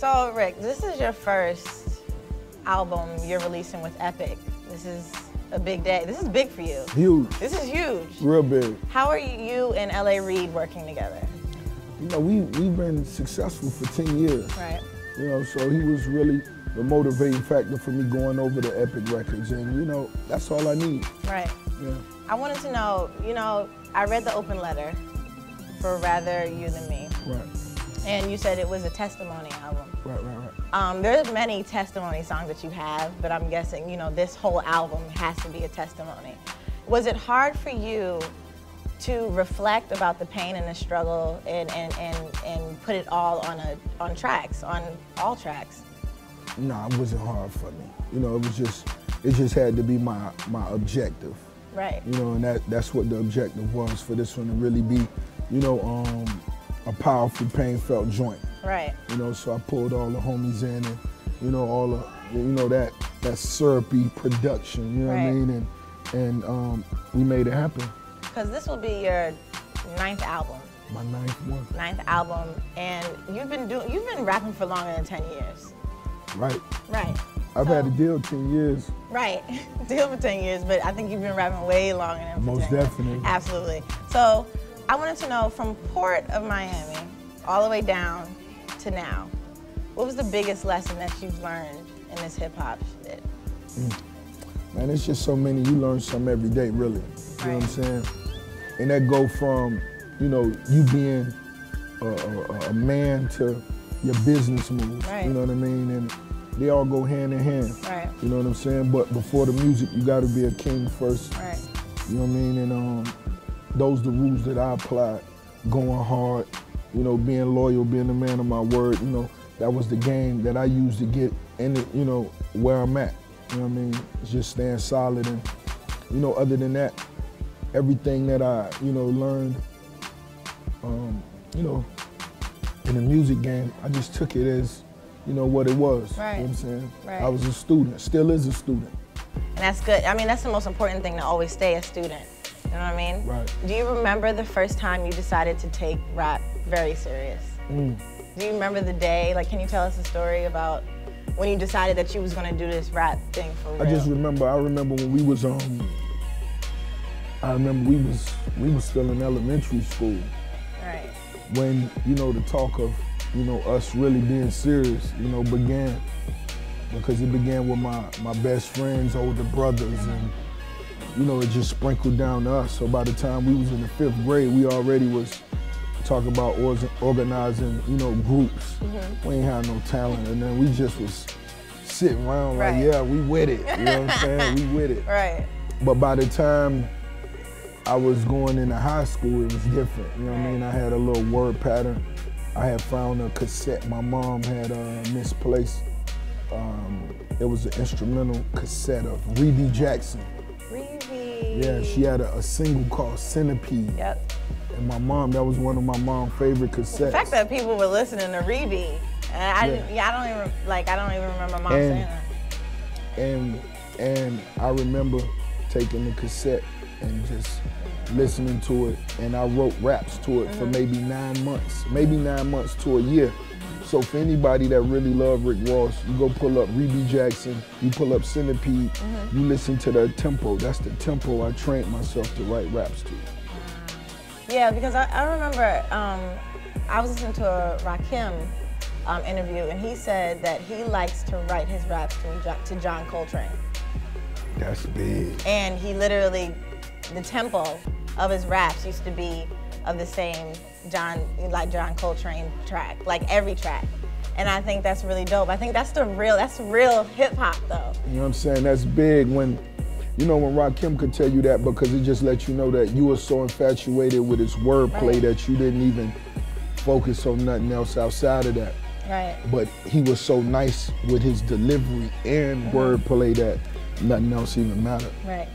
So, Rick, this is your first album you're releasing with Epic. This is a big day. This is big for you. Huge. This is huge. Real big. How are you and L.A. Reid working together? You know, we've been successful for 10 years. Right. You know, so he was really the motivating factor for me going over to Epic Records, and you know, that's all I need. Right. Yeah. I wanted to know, you know, I read the open letter for Rather You Than Me. Right. And you said it was a testimony album. Right. There's many testimony songs that you have, but I'm guessing, you know, this whole album has to be a testimony. Was it hard for you to reflect about the pain and the struggle and put it all on all tracks? No, it wasn't hard for me. You know, it just had to be my objective. Right. You know, and that's what the objective was for this one, to really be, you know, a powerful, pain-felt joint. Right. You know, so I pulled all the homies in, and you know, all the, you know, that syrupy production. You know what I mean? And we made it happen. Because this will be your 9th album. My 9th one. 9th album, and you've been rapping for longer than 10 years. Right. Right. I've had a deal 10 years. Right, deal for 10 years, but I think you've been rapping way longer than 10 years. Most definitely. Absolutely. So I wanted to know, from Port of Miami all the way down to now, what was the biggest lesson that you've learned in this hip hop shit? Man, it's just so many. You learn something every day, really. You know what I'm saying? And that go from, you know, you being a man to your business moves. Right. You know what I mean? And they all go hand in hand. Right. You know what I'm saying? But before the music, you got to be a king first. Right. You know what I mean? And those the rules that I applied. Going hard, you know, being loyal, being a man of my word. You know, that was the game that I used to get in the, you know, where I'm at. You know what I mean? It's just staying solid. And, you know, other than that, everything that I, you know, learned, you know, in the music game, I just took it as, you know, what it was. Right. You know what I'm saying? Right. I was a student, still is a student. And that's good. I mean, that's the most important thing, to always stay a student. You know what I mean? Right. Do you remember the first time you decided to take rap very serious? Do you remember the day? Like, can you tell us a story about when you decided that you was gonna do this rap thing for real? I remember when we was we was still in elementary school. Right. When, you know, the talk of, you know, us really being serious, you know, began. Because it began with my best friends, older brothers, and, you know, it just sprinkled down to us. So by the time we was in the 5th grade, we already was talking about organizing, you know, groups. We ain't had no talent, and then we just was sitting around like, yeah, we with it. You know what I'm saying? We with it. Right. But by the time I was going into high school, it was different. You know what I mean? I had a little word pattern. I had found a cassette my mom had misplaced. It was an instrumental cassette of Rebbie Jackson. Rebbie. Yeah, she had a single called Centipede. Yep. And my mom, that was one of my mom's favorite cassettes. The fact that people were listening to Rebbie, and I don't even remember mom saying that. And I remember taking the cassette and just listening to it, and I wrote raps to it for maybe 9 months to a year. So for anybody that really love Rick Ross, you go pull up Rebbie Jackson, you pull up Centipede, you listen to the tempo. That's the tempo I trained myself to write raps to. Yeah, because I remember I was listening to a Rakim interview, and he said that he likes to write his raps to John Coltrane. That's big. And he literally, the tempo of his raps used to be of the same John Coltrane track, like every track. And I think that's really dope. I think that's real hip hop though. You know what I'm saying? That's big when, you know, when Rakim could tell you that, because it just lets you know that you were so infatuated with his wordplay that you didn't even focus on nothing else outside of that. Right. But he was so nice with his delivery and wordplay that nothing else even mattered. Right.